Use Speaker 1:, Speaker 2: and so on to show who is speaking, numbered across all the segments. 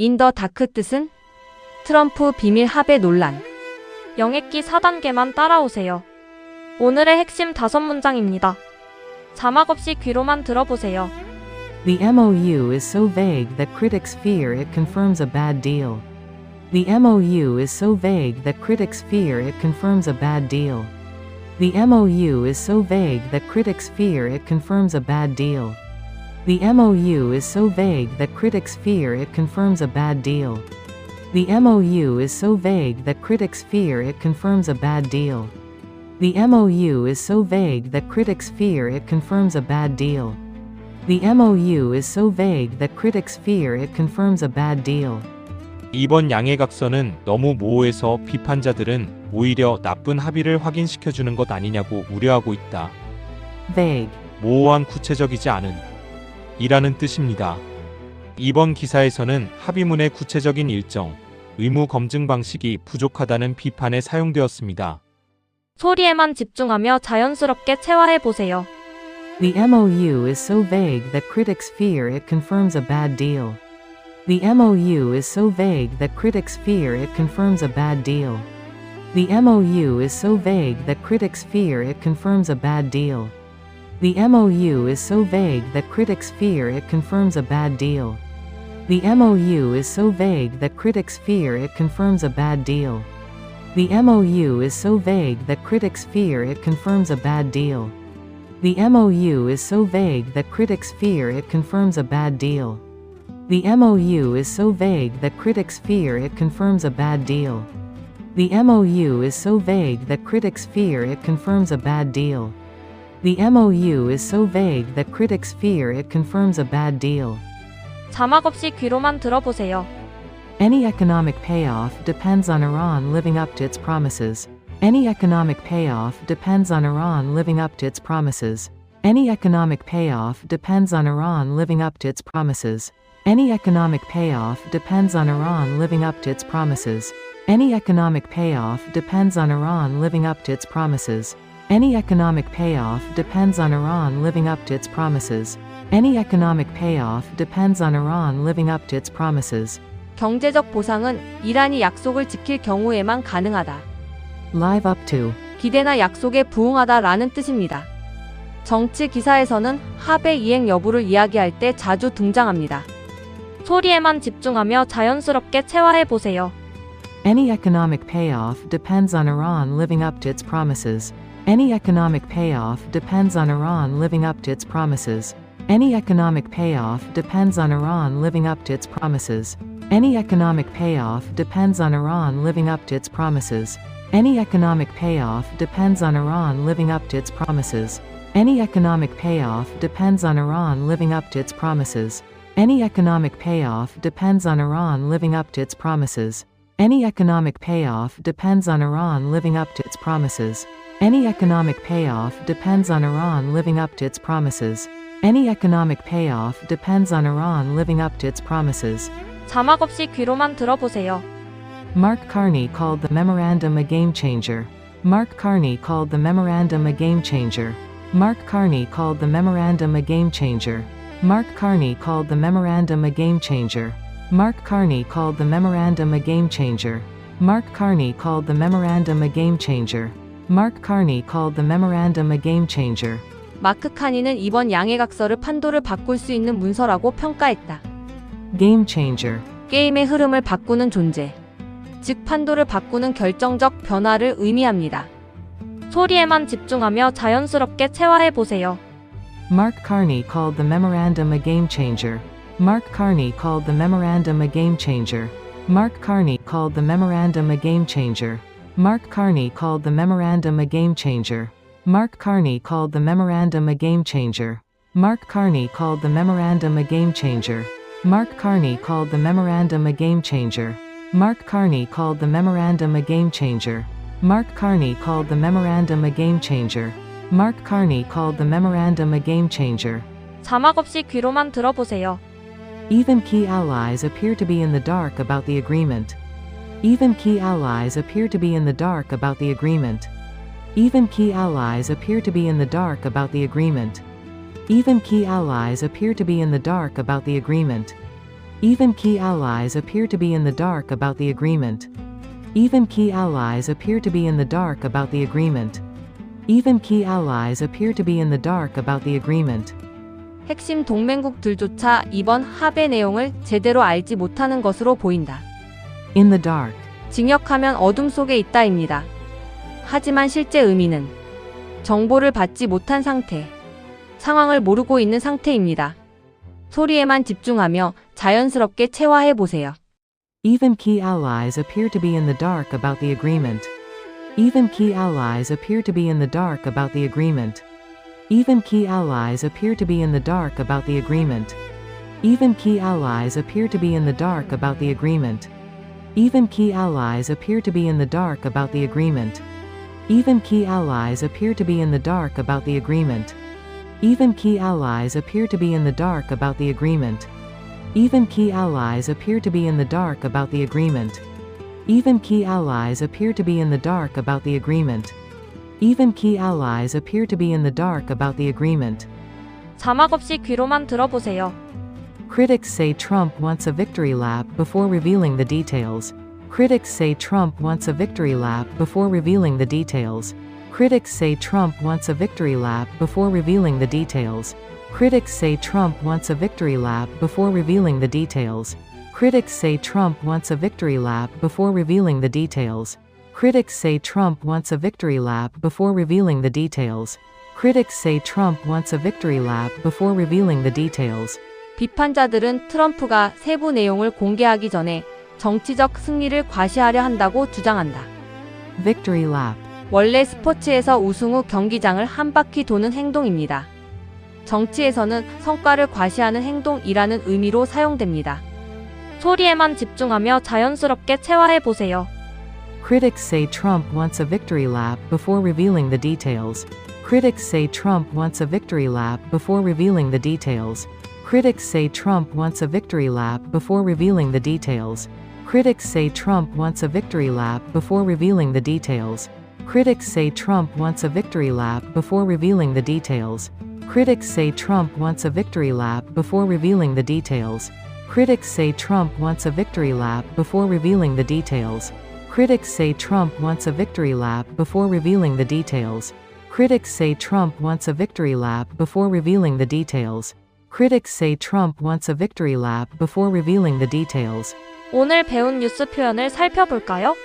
Speaker 1: 인 더 다크 뜻은? 트럼프 비밀 합의 논란. 영액기 4단계만 따라오세요. 오늘의 핵심 5문장입니다. 자막 없이 귀로만 들어보세요.
Speaker 2: The MOU is so vague that critics fear it confirms a bad deal. The MOU is so vague that critics fear it confirms a bad deal. The MOU is so vague that critics fear it confirms a bad deal. The MOU is so vague that critics fear it confirms a bad deal. The MOU is so vague that critics fear it confirms a bad deal. The MOU is so vague that critics fear it confirms a bad deal. The MOU is so vague that critics fear it confirms a bad deal.
Speaker 3: 이번 양해각서는 너무 모호해서 비판자들은 오히려 나쁜 합의를 확인시켜주는 것 아니냐고 우려하고 있다.
Speaker 2: Vague.
Speaker 3: 모호한 구체적이지 않은 이라는 뜻입니다. 이번 기사에서는 합의문의 구체적인 일정, 의무 검증 방식이 부족하다는 비판에 사용되었습니다.
Speaker 1: 소리에만 집중하며 자연스럽게 체화해보세요.
Speaker 2: The MOU is so vague that critics fear it confirms a bad deal. The MOU is so vague that critics fear it confirms a bad deal. The MOU is so vague that critics fear it confirms a bad deal. The MOU is so vague that critics fear it confirms a bad deal. The MOU is so vague that critics fear it confirms a bad deal. The MOU is so vague that critics fear it confirms a bad deal. The MOU is so vague that critics fear it confirms a bad deal. The MOU is so vague that critics fear it confirms a bad deal. The MOU is so vague that critics fear it confirms a bad deal. The MOU is so vague that critics fear it confirms a bad deal.
Speaker 1: 자막 없이 귀로만 들어보세요.
Speaker 2: Any economic payoff depends on Iran living up to its promises. Any economic payoff depends on Iran living up to its promises. Any economic payoff depends on Iran living up to its promises. Any economic payoff depends on Iran living up to its promises. Any economic payoff depends on Iran living up to its promises. Any economic payoff depends on Iran living up to its promises. Any economic payoff depends on Iran living up to its promises.
Speaker 1: 경제적 보상은 이란이 약속을 지킬 경우에만 가능하다.
Speaker 2: Live up to.
Speaker 1: 기대나 약속에 부응하다라는 뜻입니다. 정치 기사에서는 합의 이행 여부를 이야기할 때 자주 등장합니다. 소리에만 집중하며 자연스럽게 체화해보세요.
Speaker 2: Any economic payoff depends on Iran living up to its promises. Any economic payoff depends on Iran living up to its promises. Any economic payoff depends on Iran living up to its promises. Any economic payoff depends on Iran living up to its promises. Any economic payoff depends on Iran living up to its promises. Any economic payoff depends on Iran living up to its promises. Any economic payoff depends on Iran living up to its promises. Any economic payoff depends on Iran living up to its promises. Any economic payoff depends on Iran living up to its promises. Any economic payoff depends on Iran living up to its promises.
Speaker 1: 자막 없이 귀로만 들어보세요.
Speaker 2: Mark Carney called the memorandum a game changer. Mark Carney called the memorandum a game changer. Mark Carney called the memorandum a game changer. Mark Carney called the memorandum a game changer. Mark Carney called the memorandum a game changer. Mark Carney called the memorandum a game changer. Mark Carney called the memorandum a game changer.
Speaker 1: 마크 카니는 이번 양해각서를 판도를 바꿀 수 있는 문서라고 평가했다.
Speaker 2: Game changer.
Speaker 1: 게임의 흐름을 바꾸는 존재. 즉 판도를 바꾸는 결정적 변화를 의미합니다. 소리에만 집중하며 자연스럽게 체화해보세요.
Speaker 2: Mark Carney called the memorandum a game changer. Mark Carney called the memorandum a game changer. Mark Carney called the memorandum a game changer. Mark Carney called the memorandum a game changer. Mark Carney called the memorandum a game changer. Mark Carney called the memorandum a game changer. Mark Carney called the memorandum a game changer. Mark Carney called the memorandum a game changer. Mark Carney called the memorandum a game changer. Mark Carney called the memorandum a game changer.
Speaker 1: 자막 없이 귀로만 들어보세요.
Speaker 2: Even key allies appear to be in the dark about the agreement. Even key allies appear to be in the dark about the agreement. Even key allies appear to be in the dark about the agreement. Even key allies appear to be in the dark about the agreement. Even key allies appear to be in the dark about the agreement. Even key allies appear to be in the dark about the agreement. Even key allies appear to be in the dark about the agreement.
Speaker 1: 핵심 동맹국들조차 이번 합의 내용을 제대로 알지 못하는 것으로 보인다.
Speaker 2: In the dark.
Speaker 1: 징역하면 어둠 속에 있다입니다. 하지만 실제 의미는 정보를 받지 못한 상태, 상황을 모르고 있는 상태입니다. 소리에만 집중하며 자연스럽게 체화해 보세요.
Speaker 2: Even key allies appear to be in the dark about the agreement. Even key allies appear to be in the dark about the agreement. Even key allies appear to be in the dark about the agreement. Even key allies appear to be in the dark about the agreement. Even key allies appear to be in the dark about the agreement. Even key allies appear to be in the dark about the agreement. Even key allies appear to be in the dark about the agreement. Even key allies appear to be in the dark about the agreement. Even key allies appear to be in the dark about the agreement. Even key allies appear to be in the dark about the agreement.
Speaker 1: 자막 없이 귀로만 들어보세요.
Speaker 2: Critics say Trump wants a victory lap before revealing the details. Critics say Trump wants a victory lap before revealing the details. Critics say Trump wants a victory lap before revealing the details. Critics say Trump wants a victory lap before revealing the details. Critics say Trump wants a victory lap before revealing the details. Critics say Trump wants a victory lap before revealing the details. Critics say Trump wants a victory lap before revealing the details.
Speaker 1: 비판자들은 트럼프가 세부 내용을 공개하기 전에 정치적 승리를 과시하려 한다고 주장한다.
Speaker 2: Victory lap.
Speaker 1: 원래 스포츠에서 우승 후 경기장을 한 바퀴 도는 행동입니다. 정치에서는 성과를 과시하는 행동이라는 의미로 사용됩니다. 소리에만 집중하며 자연스럽게 체화해 보세요.
Speaker 2: Critics say Trump wants a victory lap before revealing the details. Critics say Trump wants a victory lap before revealing the details. Critics say Trump wants a victory lap before revealing the details. Critics say Trump wants a victory lap before revealing the details. Critics say Trump wants a victory lap before revealing the details. Critics say Trump wants a victory lap before revealing the details. Critics say Trump wants a victory lap before revealing the details. Critics say Trump wants a victory lap before revealing the details. Critics say Trump wants a victory lap before revealing the details. Critics say Trump wants a victory lap before revealing the details.
Speaker 1: 오늘 배운 뉴스 표현을 살펴볼까요?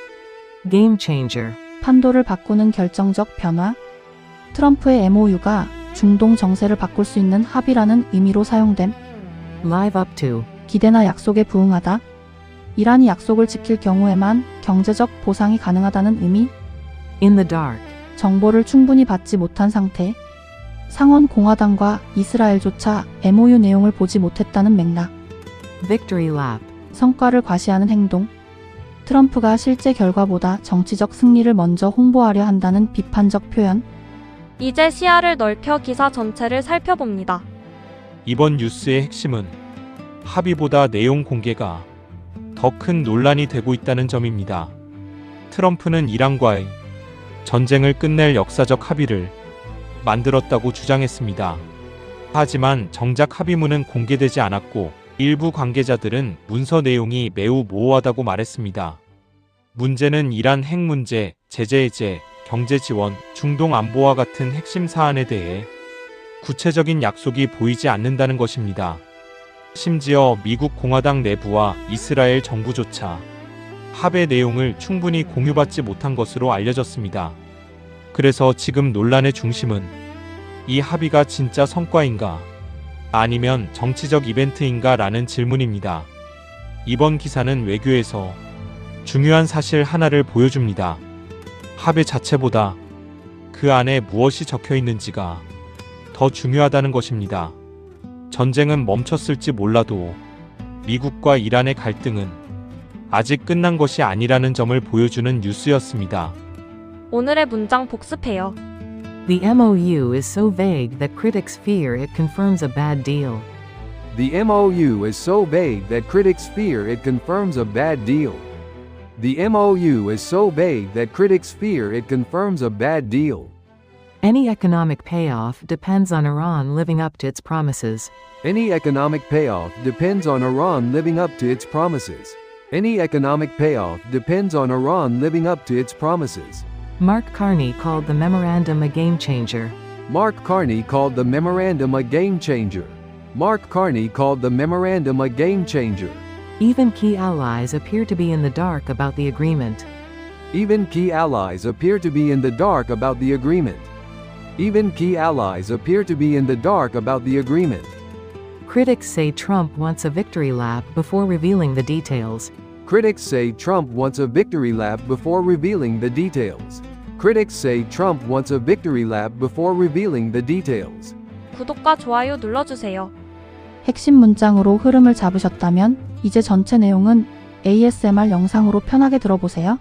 Speaker 2: Game changer.
Speaker 4: 판도를 바꾸는 결정적 변화. 트럼프의 MOU가 중동 정세를 바꿀 수 있는 합의라는 의미로 사용됨.
Speaker 2: Live up to.
Speaker 4: 기대나 약속에 부응하다. 이란이 약속을 지킬 경우에만 경제적 보상이 가능하다는 의미.
Speaker 2: In the dark.
Speaker 4: 정보를 충분히 받지 못한 상태. 상원 공화당과 이스라엘조차 MOU 내용을 보지 못했다는 맥락.
Speaker 2: Victory lap.
Speaker 4: 성과를 과시하는 행동. 트럼프가 실제 결과보다 정치적 승리를 먼저 홍보하려 한다는 비판적 표현.
Speaker 1: 이제 시야를 넓혀 기사 전체를 살펴봅니다.
Speaker 3: 이번 뉴스의 핵심은 합의보다 내용 공개가 더 큰 논란이 되고 있다는 점입니다. 트럼프는 이란과의 전쟁을 끝낼 역사적 합의를 만들었다고 주장했습니다. 하지만 정작 합의문은 공개되지 않았고 일부 관계자들은 문서 내용이 매우 모호하다고 말했습니다. 문제는 이란 핵 문제, 제재 해제, 경제 지원, 중동 안보와 같은 핵심 사안에 대해 구체적인 약속이 보이지 않는다는 것입니다. 심지어 미국 공화당 내부와 이스라엘 정부조차 합의 내용을 충분히 공유받지 못한 것으로 알려졌습니다. 그래서 지금 논란의 중심은 이 합의가 진짜 성과인가 아니면 정치적 이벤트인가 라는 질문입니다. 이번 기사는 외교에서 중요한 사실 하나를 보여줍니다. 합의 자체보다 그 안에 무엇이 적혀 있는지가 더 중요하다는 것입니다. 전쟁은 멈췄을지 몰라도 미국과 이란의 갈등은 아직 끝난 것이 아니라는 점을 보여주는 뉴스였습니다.
Speaker 1: 오늘의 문장 복습해요.
Speaker 2: The MOU is so vague that critics fear it confirms a bad deal.
Speaker 5: The MOU is so vague that critics fear it confirms a bad deal. The MOU is so vague that critics fear it confirms a bad deal.
Speaker 2: Any economic payoff depends on Iran living up to its promises.
Speaker 5: Any economic payoff depends on Iran living up to its promises. Any economic payoff depends on Iran living up to its promises.
Speaker 2: Mark Carney called the memorandum a game changer.
Speaker 5: Mark Carney called the memorandum a game changer. Mark Carney called the memorandum a game changer.
Speaker 2: Even key allies appear to be in the dark about the agreement.
Speaker 5: Even key allies appear to be in the dark about the agreement. Even key allies appear to be in the dark about the agreement.
Speaker 2: Critics say Trump wants a victory lap before revealing the details.
Speaker 5: Critics say Trump wants a victory lap before revealing the details. Critics say Trump wants a victory lap before revealing the details.
Speaker 1: 구독과 좋아요 눌러주세요.
Speaker 4: 핵심 문장으로 흐름을 잡으셨다면 이제 전체 내용은 ASMR 영상으로 편하게 들어보세요.